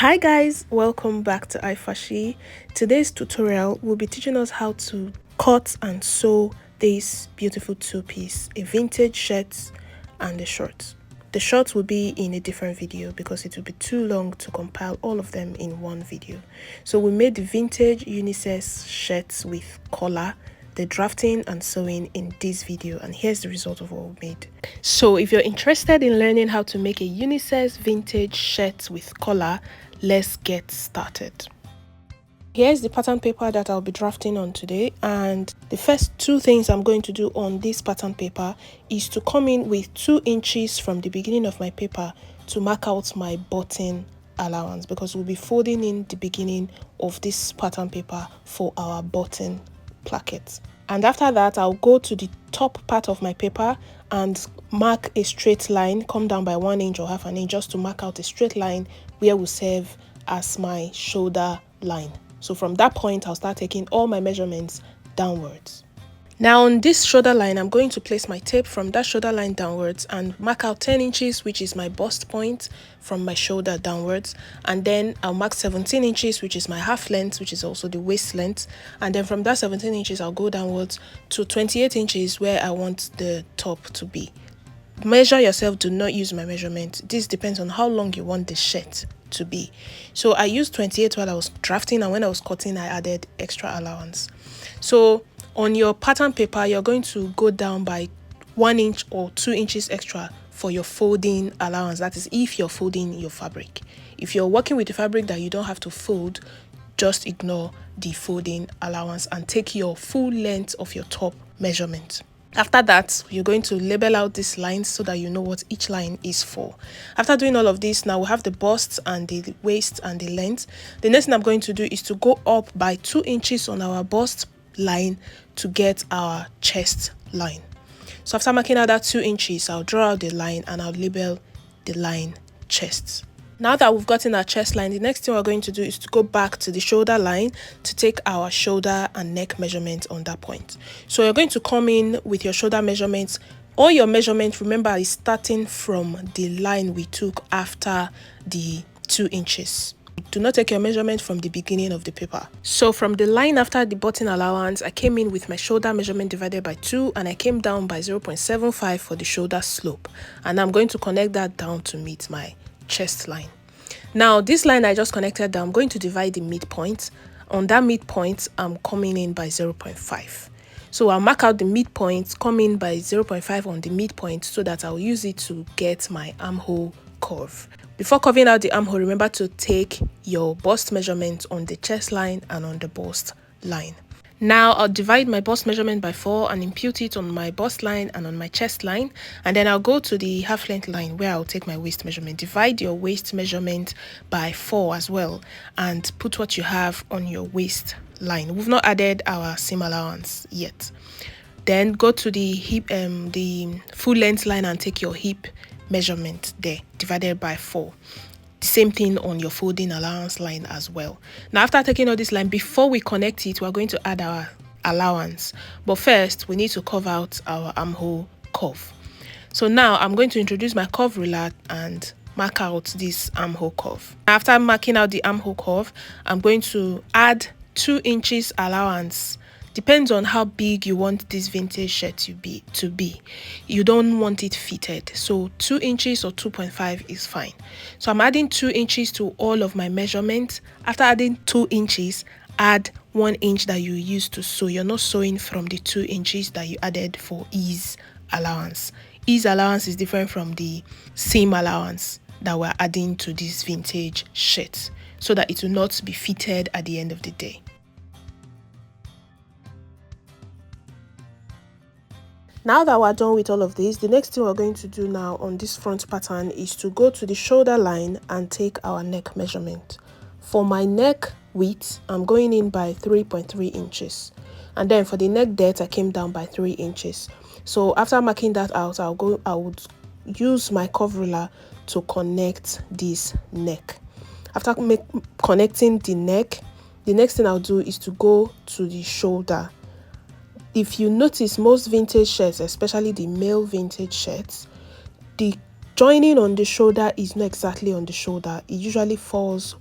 Hi guys, welcome back to iFashi. Today's tutorial will be teaching us how to cut and sew this beautiful two-piece, a vintage shirt and a short. The shorts will be in a different video because it will be too long to compile all of them in one video. So we made the vintage unisex shirts with collar, the drafting and sewing in this video, and here's the result of what we made. So if you're interested in learning how to make a unisex vintage shirt with collar, let's get started. Here's the pattern paper that I'll be drafting on today, and the first two things I'm going to do on this pattern paper is to come in with 2 inches from the beginning of my paper to mark out my button allowance, because we'll be folding in the beginning of this pattern paper for our button placket. And after that, I'll go to the top part of my paper and mark a straight line, come down by 1 inch or half an inch just to mark out a straight line where will serve as my shoulder line. So from that point, I'll start taking all my measurements downwards. Now on this shoulder line, I'm going to place my tape from that shoulder line downwards and mark out 10 inches, which is my bust point from my shoulder downwards. And then I'll mark 17 inches, which is my half length, which is also the waist length. And then from that 17 inches, I'll go downwards to 28 inches where I want the top to be. Measure yourself, do not use my measurement. This depends on how long you want the shirt to be. So I used 28 while I was drafting, and when I was cutting, I added extra allowance. So on your pattern paper, you're going to go down by 1 inch or 2 inches extra for your folding allowance. That is if you're folding your fabric. If you're working with the fabric that you don't have to fold, just ignore the folding allowance and take your full length of your top measurement. After that, you're going to label out these lines so that you know what each line is for. After doing all of this, now we have the bust and the waist and the length. The next thing I'm going to do is to go up by 2 inches on our bust line to get our chest line. So after marking out that 2 inches, I'll draw out the line and I'll label the line chest. Now that we've gotten our chest line, the next thing we're going to do is to go back to the shoulder line to take our shoulder and neck measurement on that point. So you're going to come in with your shoulder measurements. All your measurements, remember, is starting from the line we took after the 2 inches. Do not take your measurement from the beginning of the paper. So from the line after the button allowance, I came in with my shoulder measurement divided by 2, and I came down by 0.75 for the shoulder slope. And I'm going to connect that down to meet my chest line. Now this line I just connected down, I'm going to divide the midpoint. On that midpoint, I'm coming in by 0.5. So I'll mark out the midpoint, come in by 0.5 on the midpoint so that I'll use it to get my armhole curve. Before curving out the armhole, remember to take your bust measurement on the chest line and on the bust line. Now I'll divide my bust measurement by 4 and impute it on my bust line and on my chest line, and then I'll go to the half length line where I'll take my waist measurement. Divide your waist measurement by 4 as well and put what you have on your waist line. We've not added our seam allowance yet. Then go to the hip, the full length line, and take your hip measurement there divided by 4. Same thing on your folding allowance line as well. Now after taking all this line, before we connect it, we're going to add our allowance, but first we need to curve out our armhole curve. So now I'm going to introduce my curve ruler and mark out this armhole curve. After marking out the armhole curve, I'm going to add 2 inches allowance. Depends on how big you want this vintage shirt to be. You don't want it fitted, so 2 inches or 2.5 is fine. So I'm adding 2 inches to all of my measurements. After adding 2 inches, add 1 inch that you used to sew. You're not sewing from the 2 inches that you added for ease allowance. Ease allowance is different from the seam allowance that we're adding to this vintage shirt, so that it will not be fitted at the end of the day. Now that we're done with all of this, the next thing we're going to do now on this front pattern is to go to the shoulder line and take our neck measurement. For my neck width, I'm going in by 3.3 inches. And then for the neck depth, I came down by 3 inches. So after marking that out, I would use my curve ruler to connect this neck. After connecting the neck, the next thing I'll do is to go to the shoulder. If you notice, most vintage shirts, especially the male vintage shirts, the joining on the shoulder is not exactly on the shoulder. It usually falls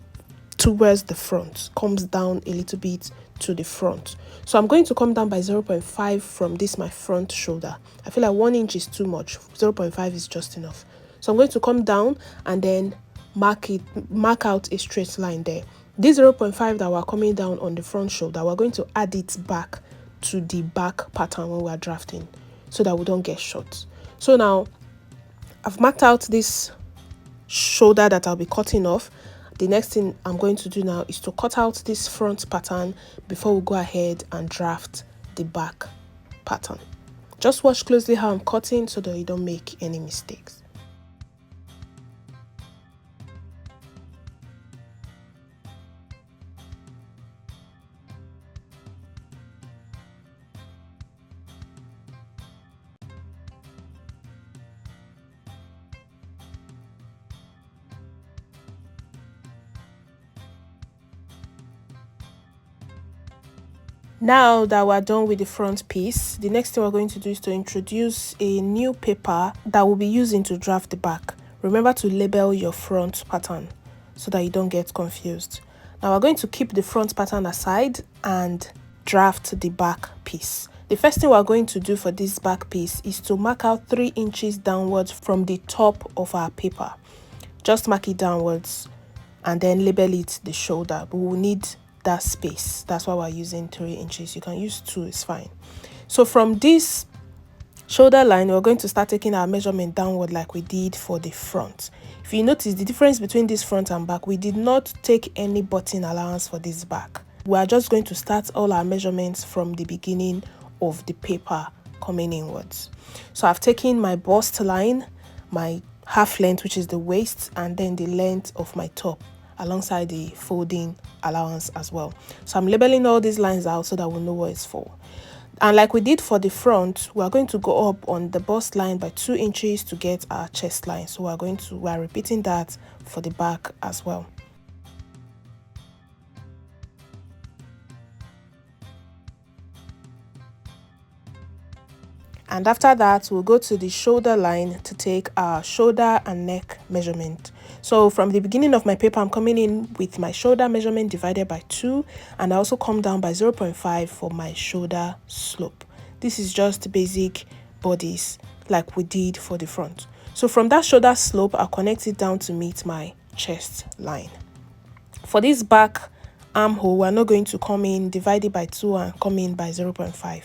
towards the front, comes down a little bit to the front. So I'm going to come down by 0.5 from this my front shoulder. I feel like 1 inch is too much, 0.5 is just enough. So I'm going to come down and then mark out a straight line there. This 0.5 that we're coming down on the front shoulder, we're going to add it back to the back pattern when we're drafting so that we don't get short. So now I've marked out this shoulder that I'll be cutting off. The next thing I'm going to do now is to cut out this front pattern before we go ahead and draft the back pattern. Just watch closely how I'm cutting so that you don't make any mistakes. Now that we're done with the front piece, the next thing we're going to do is to introduce a new paper that we'll be using to draft the back. Remember to label your front pattern so that you don't get confused. Now we're going to keep the front pattern aside and draft the back piece. The first thing we're going to do for this back piece is to mark out 3 inches downwards from the top of our paper. Just mark it downwards and then label it the shoulder. We will need that space. That's why we're using 3 inches. You can use 2, it's fine. So from this shoulder line, we're going to start taking our measurement downward like we did for the front. If you notice the difference between this front and back, we did not take any button allowance for this back. We are just going to start all our measurements from the beginning of the paper coming inwards. So I've taken my bust line, my half length, which is the waist, and then the length of my top alongside the folding allowance as well. So I'm labeling all these lines out so that we'll know what it's for. And like we did for the front, we are going to go up on the bust line by 2 inches to get our chest line. So we're repeating that for the back as well. And after that, we'll go to the shoulder line to take our shoulder and neck measurement. So from the beginning of my paper, I'm coming in with my shoulder measurement divided by 2, and I also come down by 0.5 for my shoulder slope. This is just basic bodies like we did for the front. So from that shoulder slope, I'll connect it down to meet my chest line. For this back armhole, we're not going to come in, divide it by 2 and come in by 0.5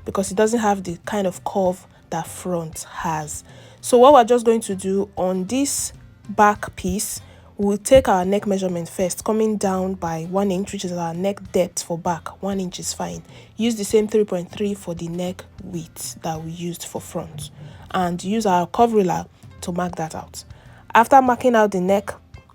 because it doesn't have the kind of curve that front has. So what we're just going to do on this back piece, we'll take our neck measurement first, coming down by 1 inch, which is our neck depth for back. 1 inch is fine. Use the same 3.3 for the neck width that we used for front, and use our curve ruler to mark that out. After marking out the neck,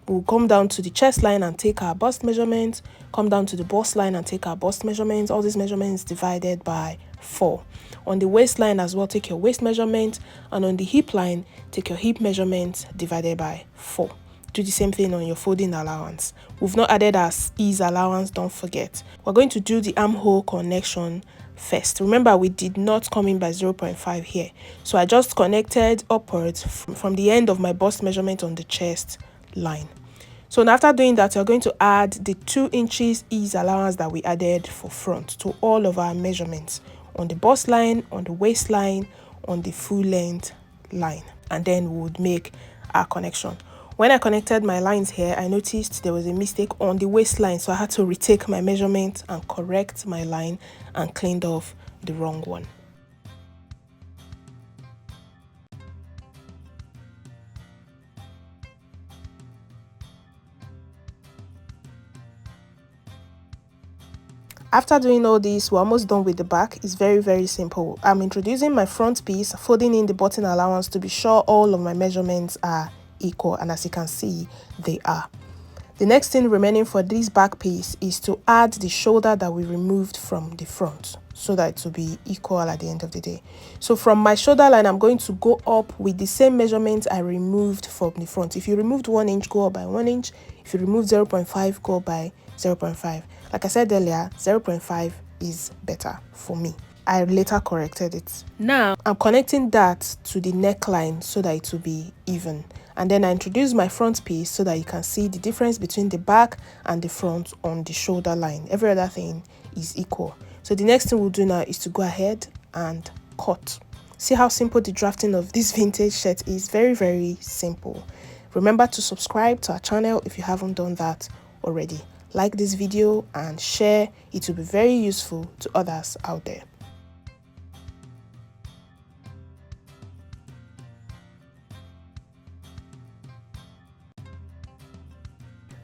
we'll come down to the chest line and take our bust measurement, come down to the bust line and take our bust measurements. All these measurements divided by 4. On the waistline as well, take your waist measurement, and on the hip line, take your hip measurement divided by 4. Do the same thing on your folding allowance. We've not added our ease allowance, don't forget. We're going to do the armhole connection first. Remember, we did not come in by 0.5 here. So I just connected upwards from the end of my bust measurement on the chest line. So now after doing that, you're going to add the 2 inches ease allowance that we added for front to all of our measurements on the bust line, on the waistline, on the full length line, and then we would make our connection. When I connected my lines here, I noticed there was a mistake on the waistline, so I had to retake my measurement and correct my line and cleaned off the wrong one. After doing all this, we're almost done with the back. It's very simple. I'm introducing my front piece, folding in the button allowance to be sure all of my measurements are equal, and as you can see, they are. The next thing remaining for this back piece is to add the shoulder that we removed from the front so that it will be equal at the end of the day. So from my shoulder line, I'm going to go up with the same measurement I removed from the front. If you removed 1 inch, go up by 1 inch. If you removed 0.5, go up by 0.5. Like I said earlier, 0.5 is better for me. I later corrected it. Now, I'm connecting that to the neckline so that it will be even. And then I introduce my front piece so that you can see the difference between the back and the front on the shoulder line. Every other thing is equal. So the next thing we'll do now is to go ahead and cut. See how simple the drafting of this vintage shirt is. Very, very simple. Remember to subscribe to our channel if you haven't done that already. Like this video and share. It will be very useful to others out there.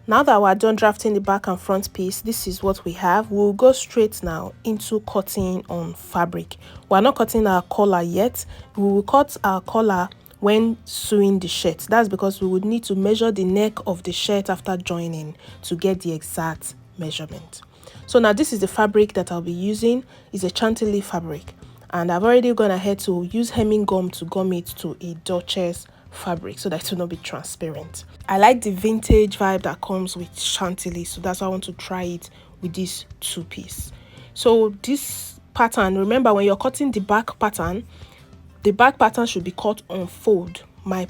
Now that we're done drafting the back and front piece, this is what we have. We'll go straight now into cutting on fabric. We're not cutting our collar yet. We will cut our collar when sewing the shirt. That's because we would need to measure the neck of the shirt after joining to get the exact measurement. So now this is the fabric that I'll be using. It's a chantilly fabric, and I've already gone ahead to use hemming gum to gum it to a Duchess fabric so that it will not be transparent. I like the vintage vibe that comes with chantilly, so that's why I want to try it with this two-piece. So this pattern, remember when you're cutting the back pattern should be cut on fold. My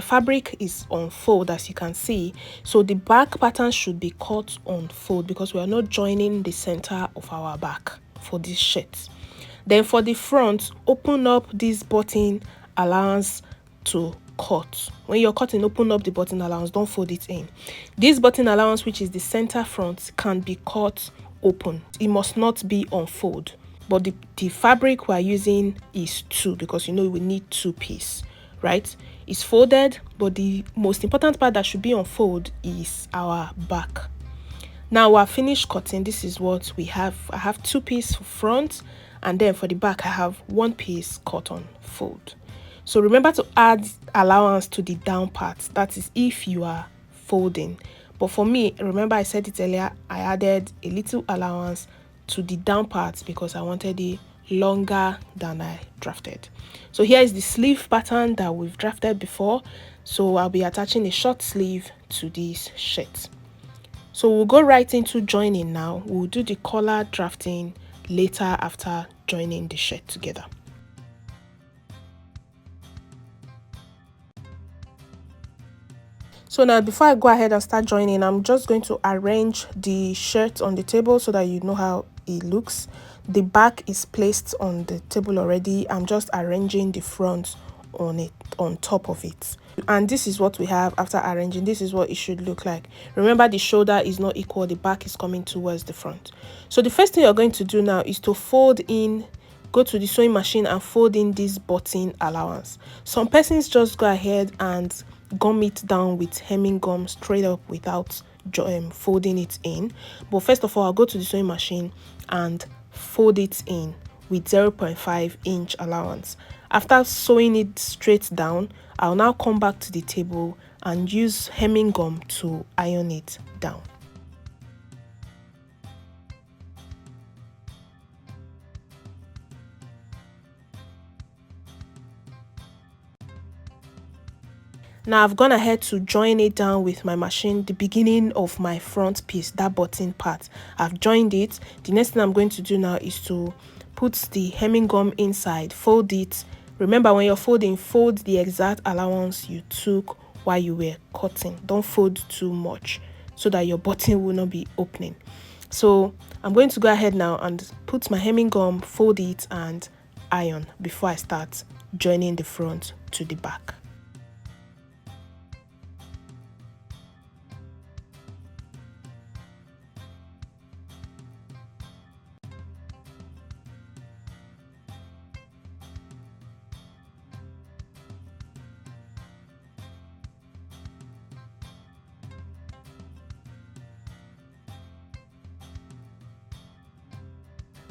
fabric is on fold, as you can see, so the back pattern should be cut on fold because we are not joining the center of our back for this shirt. Then for the front, open up this button allowance to cut. When you're cutting, open up the button allowance, don't fold it in. This button allowance, which is the center front, can be cut open. It must not be on fold. But the fabric we're using is two, because you know we need two piece, right? It's folded, but the most important part that should be on fold is our back. Now we're finished cutting. This is what we have. I have two piece for front, and then for the back I have one piece cut on fold. So remember to add allowance to the down part. That is if you are folding. But for me, remember I said it earlier, I added a little allowance to the down part because I wanted it longer than I drafted. So here is the sleeve pattern that we've drafted before. So I'll be attaching a short sleeve to this shirt. So we'll go right into joining now. We'll do the collar drafting later after joining the shirt together. So now before I go ahead and start joining, I'm just going to arrange the shirt on the table so that you know how it looks. The back is placed on the table already. I'm just arranging the front on top of it. And this is what we have after arranging. This is what it should look like. Remember, the shoulder is not equal. The back is coming towards the front. So the first thing you're going to do now is to fold in, go to the sewing machine and fold in this button allowance. Some persons just go ahead and gum it down with hemming gum straight up without folding it in. But first of all, I'll go to the sewing machine and fold it in with 0.5 inch allowance. After sewing it straight down, I'll now come back to the table and use hemming gum to iron it down. Now I've gone ahead to join it down with my machine, the beginning of my front piece, that button part. I've joined it. The next thing I'm going to do now is to put the hemming gum inside, fold it. Remember, when you're folding, fold the exact allowance you took while you were cutting. Don't fold too much so that your button will not be opening. So I'm going to go ahead now and put my hemming gum, fold it and iron before I start joining the front to the back.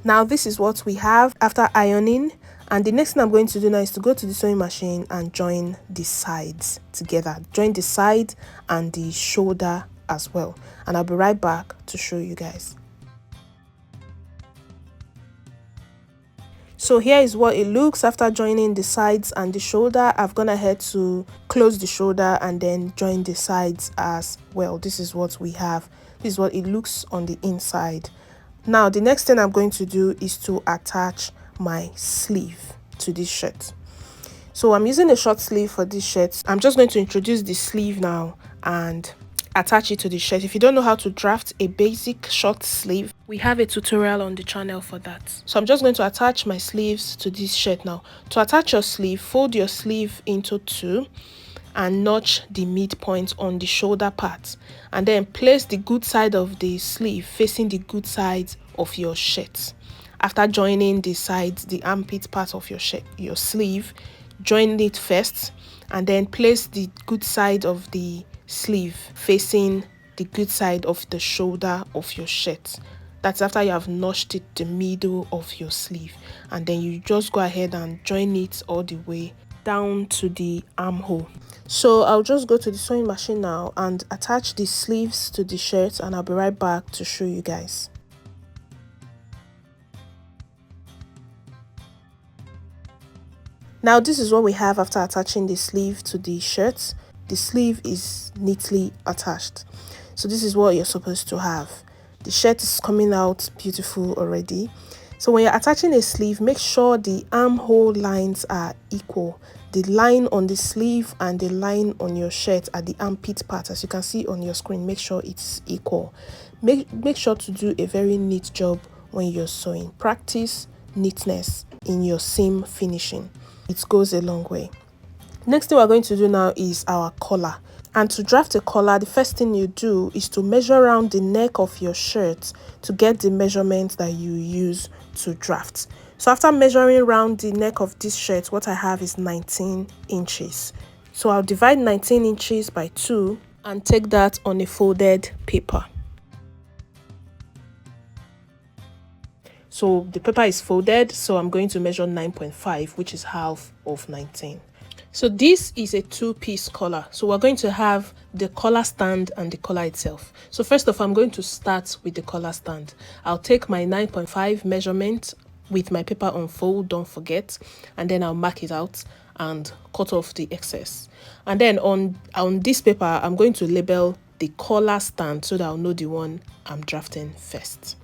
Now this is what we have after ironing, and the next thing I'm going to do now is to go to the sewing machine and join the sides together. Join the side and the shoulder as well, and I'll be right back to show you guys. So here is what it looks after joining the sides and the shoulder. I've gone ahead to close the shoulder and then join the sides as well. This is what we have. This is what it looks on the inside. Now the next thing I'm going to do is to attach my sleeve to this shirt. So I'm using a short sleeve for this shirt. I'm just going to introduce the sleeve now and attach it to the shirt. If you don't know how to draft a basic short sleeve, we have a tutorial on the channel for that. So I'm just going to attach my sleeves to this shirt now. To attach your sleeve, fold your sleeve into two and notch the midpoint on the shoulder part, and then place the good side of the sleeve facing the good side of your shirt. After joining the sides, the armpit part of your shirt, your sleeve, join it first and then place the good side of the sleeve facing the good side of the shoulder of your shirt. That's after you have notched it the middle of your sleeve, and then you just go ahead and join it all the way down to the armhole. So I'll just go to the sewing machine now and attach the sleeves to the shirt, and I'll be right back to show you guys. Now this is what we have after attaching the sleeve to the shirt. The sleeve is neatly attached. So this is what you're supposed to have. The shirt is coming out beautiful already. So when you're attaching a sleeve, make sure the armhole lines are equal. The line on the sleeve and the line on your shirt at the armpit part, as you can see on your screen, make sure it's equal. Make sure to do a very neat job when you're sewing. Practice neatness in your seam finishing. It goes a long way. Next thing we're going to do now is our collar. And to draft a collar, the first thing you do is to measure around the neck of your shirt to get the measurement that you use to draft. So after measuring around the neck of this shirt, what I have is 19 inches. So I'll divide 19 inches by 2 and take that on a folded paper. So the paper is folded, so I'm going to measure 9.5, which is half of 19. So this is a two-piece collar. So we're going to have the collar stand and the collar itself. So first off, I'm going to start with the collar stand. I'll take my 9.5 measurement with my paper on fold, don't forget, and then I'll mark it out and cut off the excess. And then on this paper, I'm going to label the collar stand so that I'll know the one I'm drafting first.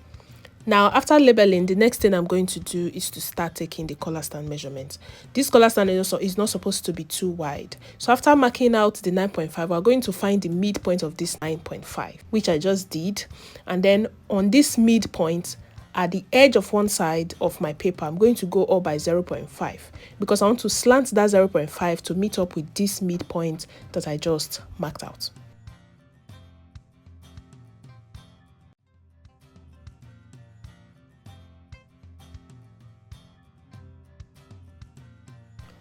Now, after labeling, the next thing I'm going to do is to start taking the collar stand measurement. This collar stand is not supposed to be too wide. So after marking out the 9.5, we're going to find the midpoint of this 9.5, which I just did. And then on this midpoint, at the edge of one side of my paper, I'm going to go up by 0.5 because I want to slant that 0.5 to meet up with this midpoint that I just marked out.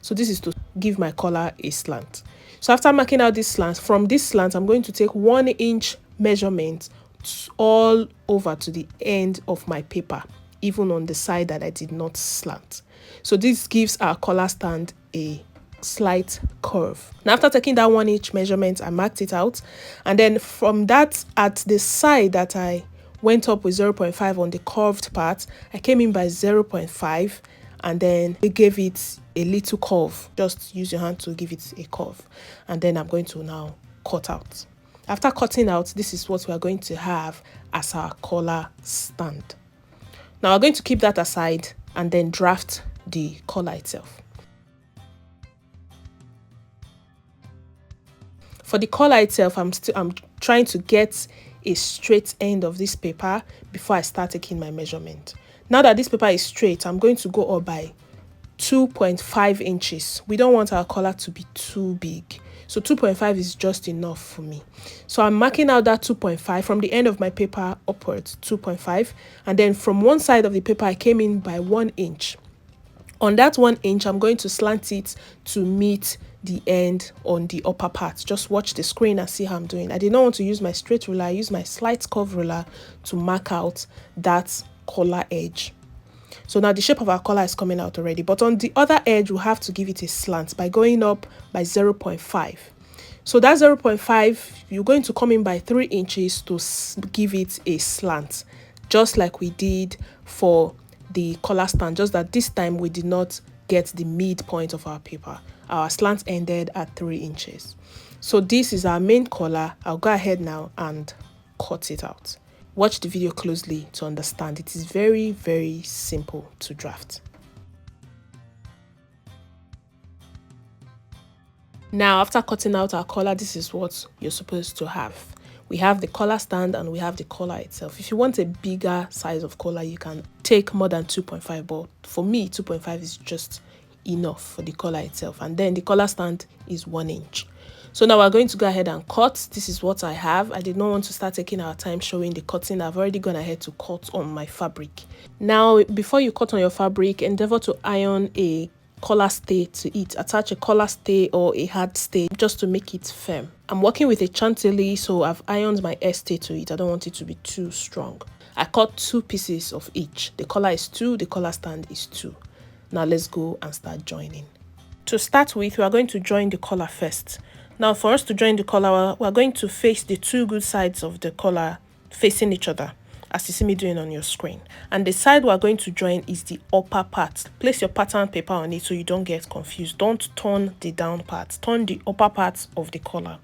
So this is to give my collar a slant. So after marking out this slant, from this slant, I'm going to take 1 inch measurement all over to the end of my paper, even on the side that I did not slant. So this gives our collar stand a slight curve. Now after taking that 1 inch measurement, I marked it out. And then from that, at the side that I went up with 0.5 on the curved part, I came in by 0.5 and then we gave it a little curve. Just use your hand to give it a curve, and then I'm going to now cut out. After cutting out, this is what we are going to have as our collar stand. Now we're going to keep that aside and then draft the collar itself. For the collar itself, I'm trying to get a straight end of this paper before I start taking my measurement. Now that this paper is straight, I'm going to go up by 2.5 inches. We don't want our collar to be too big. So 2.5 is just enough for me. So I'm marking out that 2.5 from the end of my paper upwards, 2.5. And then from one side of the paper, I came in by 1 inch. On that 1 inch, I'm going to slant it to meet the end on the upper part. Just watch the screen and see how I'm doing. I did not want to use my straight ruler. I used my slight curve ruler to mark out that collar edge. So now the shape of our collar is coming out already, but on the other edge, we'll have to give it a slant by going up by 0.5. So that 0.5, you're going to come in by 3 inches to give it a slant, just like we did for the collar stand, just that this time we did not get the midpoint of our paper. Our slant ended at 3 inches. So this is our main collar. I'll go ahead now and cut it out. Watch the video closely to understand. It is very, very simple to draft. Now, after cutting out our collar, this is what you're supposed to have. We have the collar stand and we have the collar itself. If you want a bigger size of collar, you can take more than 2.5, but for me, 2.5 is just enough for the collar itself. And then the collar stand is 1 inch. So now we're going to go ahead and cut. This is what I have. I did not want to start taking our time showing the cutting. I've already gone ahead to cut on my fabric. Now, before you cut on your fabric, endeavor to iron a collar stay to it. Attach a collar stay or a hard stay just to make it firm. I'm working with a chantilly, so I've ironed my air stay to it. I don't want it to be too strong. I cut 2 pieces of each. The collar is 2, the collar stand is 2. Now let's go and start joining. To start with, we are going to join the collar first. Now for us to join the collar, we're going to face the 2 good sides of the collar facing each other, as you see me doing on your screen. And the side we're going to join is the upper part. Place your pattern paper on it so you don't get confused. Don't turn the down part. Turn the upper part of the collar,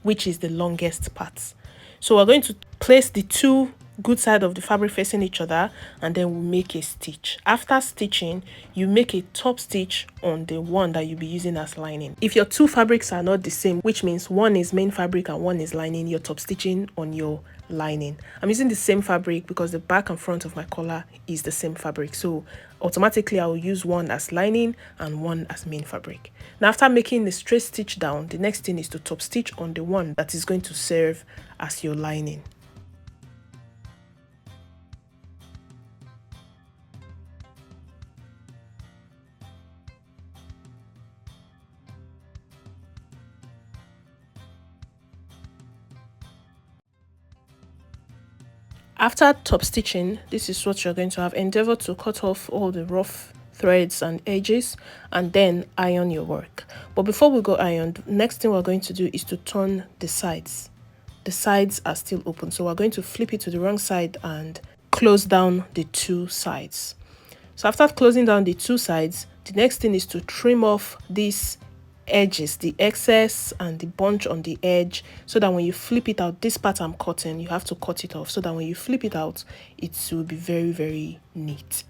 which is the longest part. So we're going to place the 2 good side of the fabric facing each other, and then we'll make a stitch. After stitching, you make a top stitch on the one that you'll be using as lining. If your 2 fabrics are not the same, which means one is main fabric and one is lining, you're top stitching on your lining. I'm using the same fabric because the back and front of my collar is the same fabric, so automatically I will use one as lining and one as main fabric. Now after making the straight stitch down, the next thing is to top stitch on the one that is going to serve as your lining. After top stitching, this is what you're going to have. Endeavor to cut off all the rough threads and edges and then iron your work. But before we go iron, the next thing we're going to do is to turn the sides. The sides are still open, so we're going to flip it to the wrong side and close down the 2 sides. So after closing down the 2 sides, the next thing is to trim off these edges, the excess and the bunch on the edge, so that when you flip it out, this part I'm cutting, you have to cut it off so that when you flip it out, it will be very, very neat.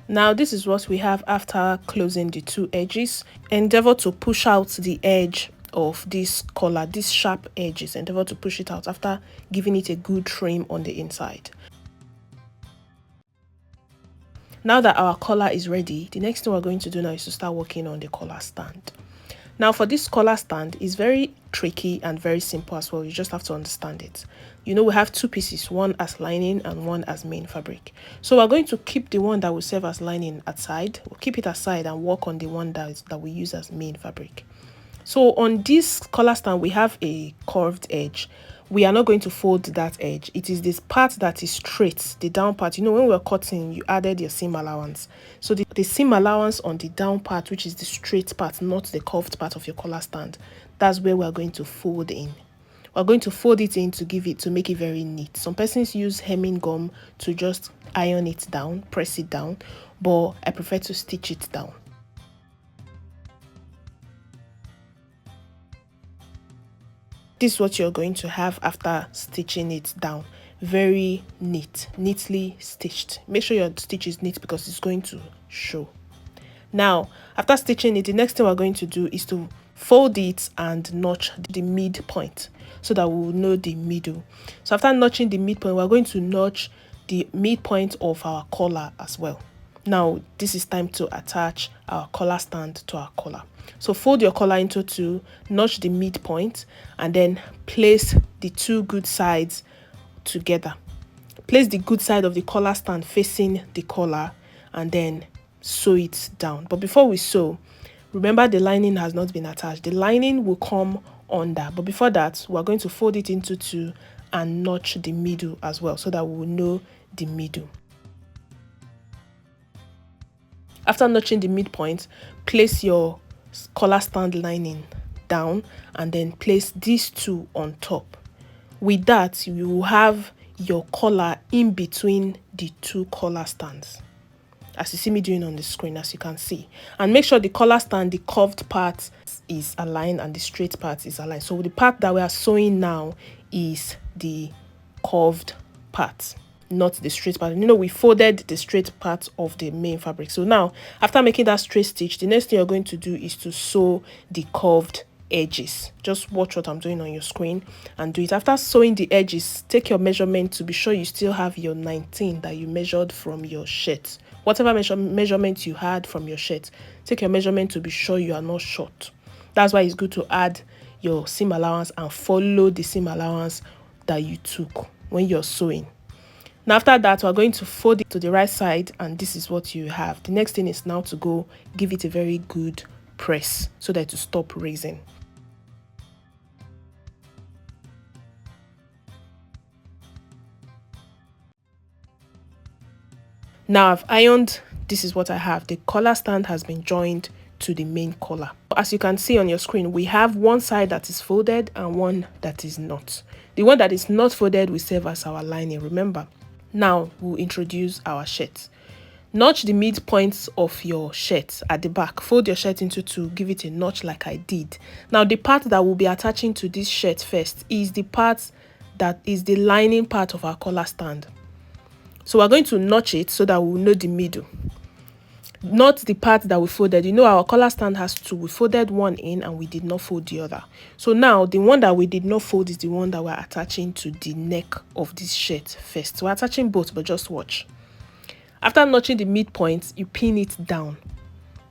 Now this is what we have after closing the 2 edges. Endeavor to push out the edge of this collar, these sharp edges. Endeavor to push it out after giving it a good trim on the inside. Now that our collar is ready, the next thing we're going to do now is to start working on the collar stand. Now for this collar stand, it's very tricky and very simple as well. You just have to understand it. You know, we have 2 pieces, one as lining and one as main fabric. So we're going to keep the one that will serve as lining aside. We'll keep it aside and work on the one that we use as main fabric. So on this collar stand, we have a curved edge. We are not going to fold that edge. It is this part that is straight, the down part. You know, when we were cutting, you added your seam allowance. So the seam allowance on the down part, which is the straight part, not the curved part of your collar stand, that's where we're going to fold in. We're going to fold it in to make it very neat. Some persons use hemming gum to just iron it down, press it down, but I prefer to stitch it down. This is what you're going to have after stitching it down. Very neat, neatly stitched. Make sure your stitch is neat because it's going to show. Now, after stitching it, the next thing we're going to do is to fold it and notch the midpoint so that we will know the middle. So after notching the midpoint, we're going to notch the midpoint of our collar as well. Now, this is time to attach our collar stand to our collar. So fold your collar into 2, notch the midpoint, and then place the 2 good sides together. Place the good side of the collar stand facing the collar and then sew it down. But before we sew, remember the lining has not been attached. The lining will come under, but before that, we're going to fold it into 2 and notch the middle as well so that we will know the middle. After notching the midpoint, place your collar stand lining down and then place these 2 on top. With that, you will have your collar in between the 2 collar stands, as you see me doing on the screen, as you can see. And make sure the collar stand, the curved part is aligned and the straight part is aligned. So the part that we are sewing now is the curved part, not the straight part. We folded the straight part of the main fabric. So now, after making that straight stitch, the next thing you're going to do is to sew the curved edges. Just watch what I'm doing on your screen and do it. After sewing the edges, take your measurement to be sure you still have your 19 that you measured from your shirt. Whatever measurement you had from your shirt, take your measurement to be sure you are not short. That's why it's good to add your seam allowance and follow the seam allowance that you took when you're sewing. Now after that, we're going to fold it to the right side, and this is what you have. The next thing is now to go give it a very good press so that it will stop raising. Now I've ironed. This is what I have. The collar stand has been joined to the main collar. As you can see on your screen, we have one side that is folded and one that is not. The one that is not folded will serve as our lining, remember. Now we'll introduce our shirt. Notch the midpoints of your shirt at the back. Fold your shirt into two, give it a notch like I did. Now the part that we'll be attaching to this shirt first is the part that is the lining part of our collar stand. So we're going to notch it so that we'll know the middle. Not the part that we folded. Our collar stand has two. We folded one in and we did not fold the other. So now the one that we did not fold is the one that we're attaching to the neck of this shirt first. So we're attaching both, but just watch. After notching the midpoint, you pin it down.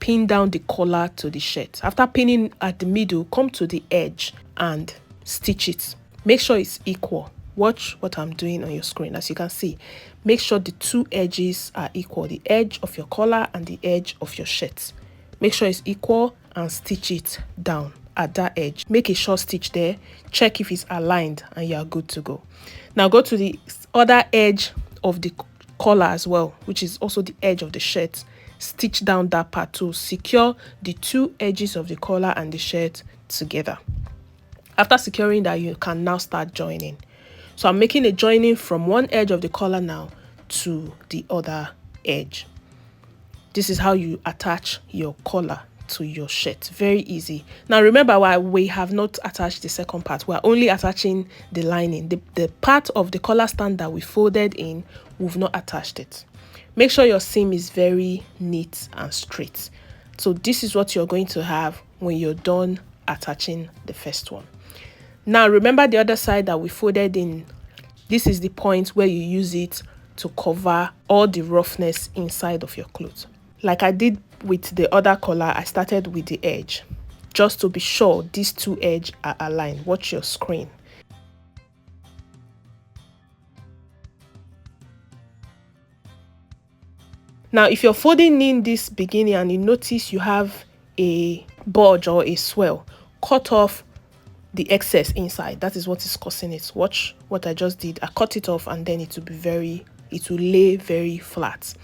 Pin down the collar to the shirt. After pinning at the middle, come to the edge and stitch it. Make sure it's equal. Watch what I'm doing on your screen. As you can see, make sure the two edges are equal. The edge of your collar and the edge of your shirt. Make sure it's equal and stitch it down at that edge. Make a short stitch there. Check if it's aligned and you are good to go. Now go to the other edge of the collar as well, which is also the edge of the shirt. Stitch down that part to secure the two edges of the collar and the shirt together. After securing that, you can now start joining. So I'm making a joining from one edge of the collar now to the other edge. This is how you attach your collar to your shirt. Very easy. Now remember why we have not attached the second part. We're only attaching the lining. The part of the collar stand that we folded in, we've not attached it. Make sure your seam is very neat and straight. So this is what you're going to have when you're done attaching the first one. Now remember the other side that we folded in. This is the point where you use it to cover all the roughness inside of your clothes. Like I did with the other collar, I started with the edge. Just to be sure these two edges are aligned. Watch your screen. Now if you're folding in this beginning and you notice you have a bulge or a swell, cut off the excess inside. That is what is causing it. Watch what I just did. I cut it off and then it will lay very flat.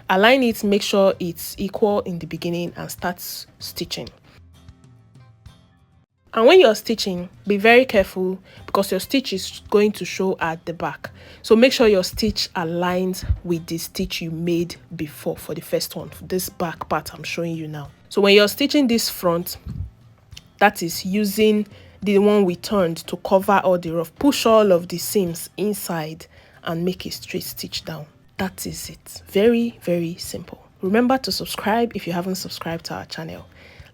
Align it, make sure it's equal in the beginning and start stitching. And when you're stitching, be very careful because your stitch is going to show at the back. So make sure your stitch aligns with the stitch you made before for the first one. For this back part I'm showing you now. So when you're stitching this front, that is using the one we turned to cover all the rough, push all of the seams inside and make a straight stitch down. That is it. Very, very simple. Remember to subscribe if you haven't subscribed to our channel.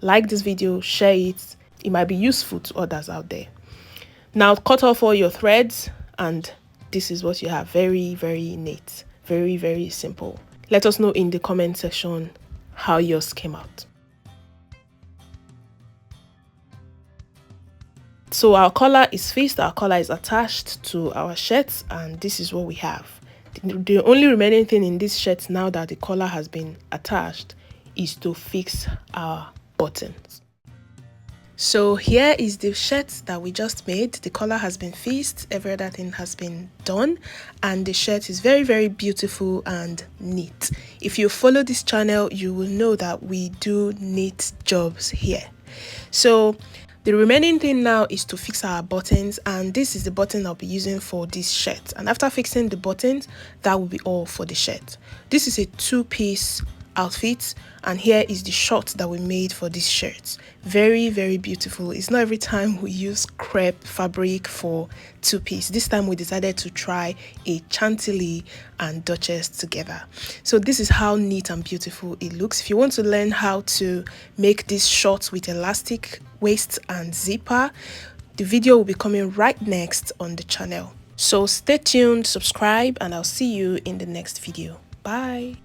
Like this video, share it. It might be useful to others out there. Now cut off all your threads and this is what you have. Very, very neat. Very, very simple. Let us know in the comment section how yours came out. So our collar is fixed, our collar is attached to our shirts, and this is what we have. The only remaining thing in this shirt now that the collar has been attached is to fix our buttons. So here is the shirt that we just made. The collar has been fixed, every other thing has been done, and the shirt is very, very beautiful and neat. If you follow this channel, you will know that we do neat jobs here. So the remaining thing now is to fix our buttons, and this is the button I'll be using for this shirt. And after fixing the buttons, that will be all for the shirt. This is a two-piece outfit, and here is the short that we made for this shirt. Very, very beautiful. It's not every time we use crepe fabric for two-piece. This time we decided to try a chantilly and duchess together. So this is how neat and beautiful it looks. If you want to learn how to make this short with elastic waist and zipper, the video will be coming right next on the channel. So stay tuned, subscribe, and I'll see you in the next video. Bye.